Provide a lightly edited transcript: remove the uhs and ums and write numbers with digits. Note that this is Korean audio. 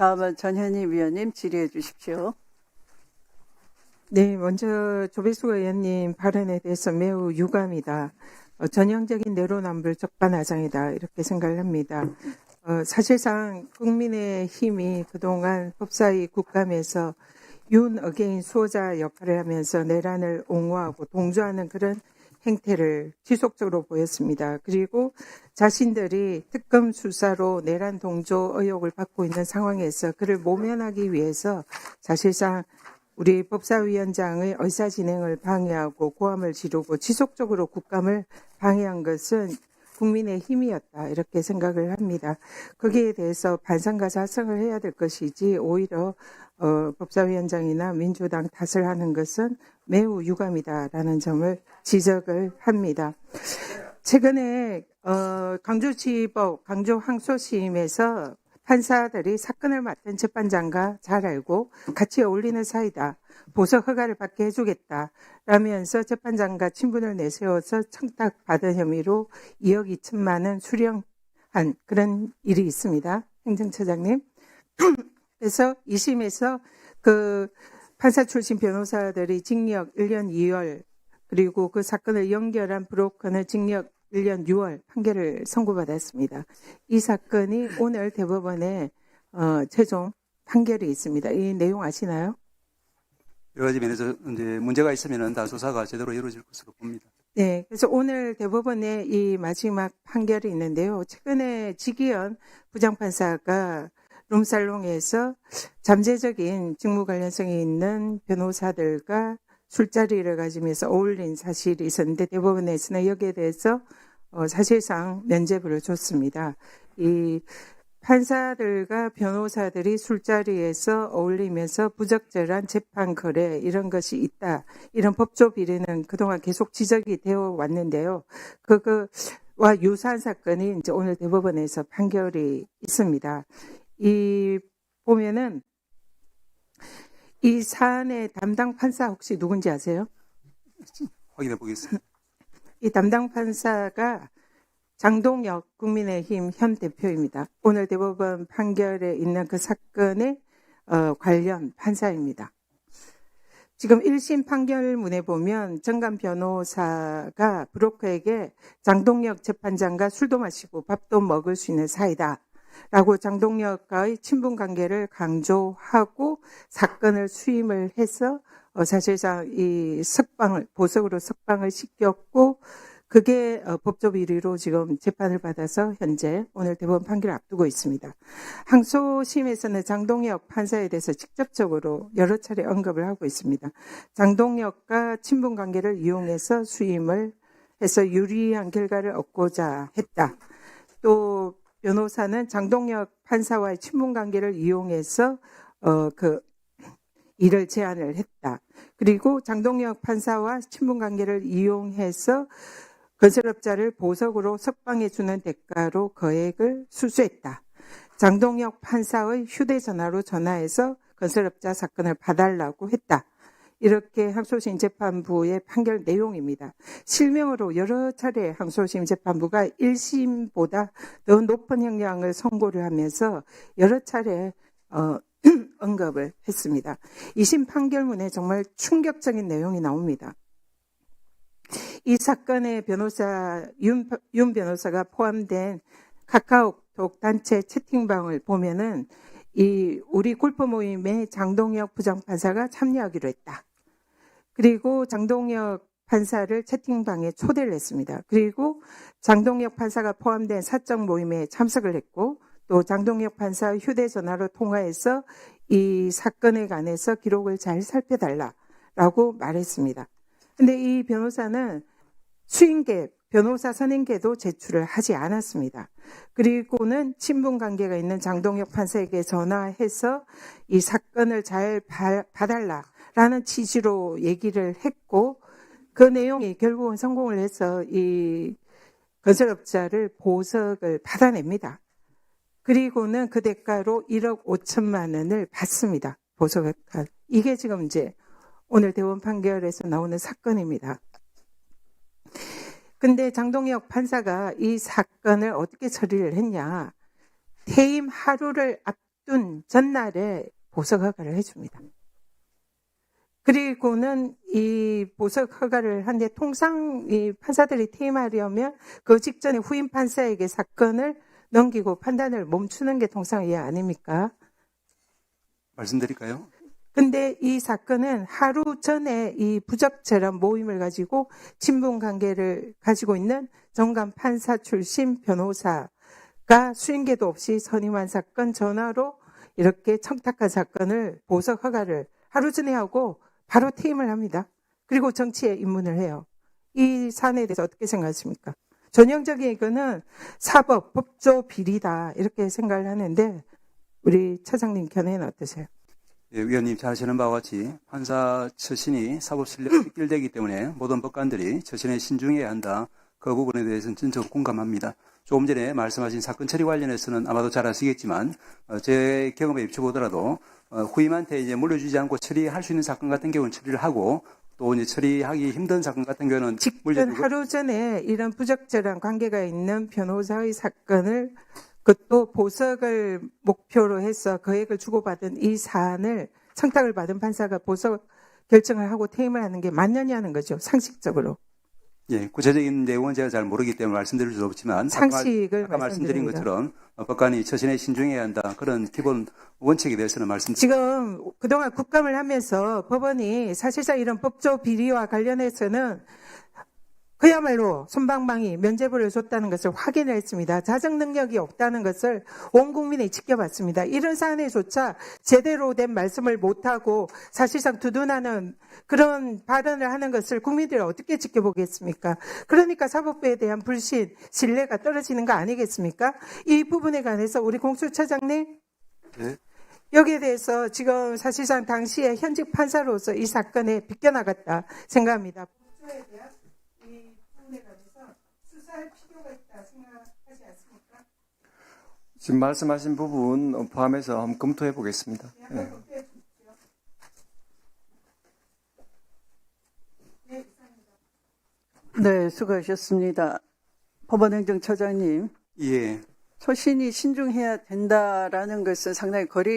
다음은 전현희 위원님 질의해 주십시오. 네, 먼저 조배수 의원님 발언에 대해서 매우 유감이다. 전형적인 내로남불 적반하장이다. 이렇게 생각을 합니다. 사실상 국민의힘이 그동안 법사위 국감에서 윤 어게인 수호자 역할을 하면서 내란을 옹호하고 동조하는 그런 행태를 지속적으로 보였습니다. 그리고 자신들이 특검 수사로 내란 동조 의혹을 받고 있는 상황에서 그를 모면하기 위해서 사실상 우리 법사위원장의 의사진행을 방해하고 고함을 지르고 지속적으로 국감을 방해한 것은 국민의 힘이었다 이렇게 생각을 합니다. 거기에 대해서 반성과 자성을 해야 될 것이지 오히려 법사위원장이나 민주당 탓을 하는 것은 매우 유감이다라는 점을 지적을 합니다. 최근에 강주지법, 강주 항소심에서 판사들이 사건을 맡은 재판장과 잘 알고 같이 어울리는 사이다. 보석 허가를 받게 해주겠다. 라면서 재판장과 친분을 내세워서 청탁받은 혐의로 2억 2천만 원 수령한 그런 일이 있습니다. 행정처장님. 그래서 2심에서 그 판사 출신 변호사들이 징역 1년 2월 그리고 그 사건을 연결한 브로커는 징역 1년 6월 판결을 선고받았습니다. 이 사건이 오늘 대법원에 최종 판결이 있습니다. 이 내용 아시나요? 여러 가지 면에서 이제 문제가 있으면 다 조사가 제대로 이루어질 것으로 봅니다. 네, 그래서 오늘 대법원에 이 마지막 판결이 있는데요. 최근에 지기현 부장판사가 룸살롱에서 잠재적인 직무 관련성이 있는 변호사들과 술자리를 가지면서 어울린 사실이 있었는데 대법원에서는 여기에 대해서 사실상 면죄부를 줬습니다. 이 판사들과 변호사들이 술자리에서 어울리면서 부적절한 재판 거래 이런 것이 있다. 이런 법조 비리는 그동안 계속 지적이 되어 왔는데요. 그거와 유사한 사건이 이제 오늘 대법원에서 판결이 있습니다. 보면은 이 사안의 담당 판사 혹시 누군지 아세요? 확인해 보겠습니다. 이 담당 판사가 장동혁 국민의힘 현 대표입니다. 오늘 대법원 판결에 있는 그 사건의 관련 판사입니다. 지금 1심 판결문에 보면 정관 변호사가 브로커에게 장동혁 재판장과 술도 마시고 밥도 먹을 수 있는 사이다. 라고 장동혁과의 친분 관계를 강조하고 사건을 수임을 해서 사실상 이 보석으로 석방을 시켰고 그게 법조 비리로 지금 재판을 받아서 현재 오늘 대법원 판결을 앞두고 있습니다. 항소심에서는 장동혁 판사에 대해서 직접적으로 여러 차례 언급을 하고 있습니다. 장동혁과 친분 관계를 이용해서 수임을 해서 유리한 결과를 얻고자 했다. 또 변호사는 장동혁 판사와의 친분 관계를 이용해서 일을 제안을 했다. 그리고 장동혁 판사와 친분 관계를 이용해서 건설업자를 보석으로 석방해 주는 대가로 거액을 수수했다. 장동혁 판사의 휴대전화로 전화해서 건설업자 사건을 봐달라고 했다. 이렇게 항소심 재판부의 판결 내용입니다. 실명으로 여러 차례 항소심 재판부가 1심보다 더 높은 형량을 선고를 하면서 여러 차례 언급을 했습니다. 2심 판결문에 정말 충격적인 내용이 나옵니다. 이 사건의 변호사 윤 변호사가 포함된 카카오톡 단체 채팅방을 보면은 우리 골프 모임에 장동혁 부장판사가 참여하기로 했다. 그리고 장동혁 판사를 채팅방에 초대를 했습니다. 그리고 장동혁 판사가 포함된 사적 모임에 참석을 했고 또 장동혁 판사 휴대전화로 통화해서 이 사건에 관해서 기록을 잘 살펴달라고 말했습니다. 근데 이 변호사는 수임계, 변호사 선임계도 제출을 하지 않았습니다. 그리고는 친분 관계가 있는 장동혁 판사에게 전화해서 이 사건을 잘 봐달라라는 취지로 얘기를 했고 그 내용이 결국은 성공을 해서 이 건설업자를 보석을 받아냅니다. 그리고는 그 대가로 1억 5천만 원을 받습니다. 보석을. 이게 지금 이제 오늘 대법원 판결에서 나오는 사건입니다. 근데 장동혁 판사가 이 사건을 어떻게 처리를 했냐. 퇴임 하루를 앞둔 전날에 보석 허가를 해줍니다. 그리고는 이 보석 허가를 하는데 통상 이 판사들이 퇴임하려면 그 직전에 후임 판사에게 사건을 넘기고 판단을 멈추는 게 통상의 아닙니까? 말씀드릴까요? 근데 이 사건은 하루 전에 이 부적절한 모임을 가지고 친분 관계를 가지고 있는 정관 판사 출신 변호사가 수임계도 없이 선임한 사건 전화로 이렇게 청탁한 사건을 보석 허가를 하루 전에 하고 바로 퇴임을 합니다. 그리고 정치에 입문을 해요. 이 사안에 대해서 어떻게 생각하십니까? 전형적인 이거는 사법, 법조 비리다 이렇게 생각을 하는데 우리 차장님 견해는 어떠세요? 예, 위원님 잘 아시는 바와 같이 판사 처신이 사법 실력에 필되기 때문에 모든 법관들이 처신에 신중해야 한다. 그 부분에 대해서는 전적 공감합니다. 조금 전에 말씀하신 사건 처리 관련해서는 아마도 잘 아시겠지만 제 경험에 입혀보더라도 후임한테 이제 물려주지 않고 처리할 수 있는 사건 같은 경우는 처리를 하고 또 이제 처리하기 힘든 사건 같은 경우는 직전 하루 전에 이런 부적절한 관계가 있는 변호사의 사건을 그것도 보석을 목표로 해서 거액을 주고받은 이 사안을 청탁을 받은 판사가 보석 결정을 하고 퇴임을 하는 게 맞느냐는 거죠. 상식적으로. 예, 구체적인 내용은 제가 잘 모르기 때문에 말씀드릴 수 없지만 상식을 아까 말씀드린 말씀드립니다. 것처럼 법관이 처신에 신중해야 한다. 그런 기본 원칙에 대해서는 말씀드립니다. 지금 그동안 국감을 하면서 법원이 사실상 이런 법조 비리와 관련해서는 그야말로 솜방망이 면죄부를 줬다는 것을 확인을 했습니다. 자정 능력이 없다는 것을 온 국민이 지켜봤습니다. 이런 사안에조차 제대로 된 말씀을 못하고 사실상 두둔하는 그런 발언을 하는 것을 국민들이 어떻게 지켜보겠습니까? 그러니까 사법부에 대한 불신, 신뢰가 떨어지는 거 아니겠습니까? 이 부분에 관해서 우리 공수처장님 네. 여기에 대해서 지금 사실상 당시에 현직 판사로서 이 사건에 비껴나갔다 생각합니다. 법조에 대한 이 부분에 관해서 수사할 필요가 있다 생각하지 않습니까? 지금 말씀하신 부분 포함해서 한번 검토해 보겠습니다. 네. 네, 수고하셨습니다. 법원행정처장님, 예. 처신이 신중해야 된다라는 것은 상당히 거리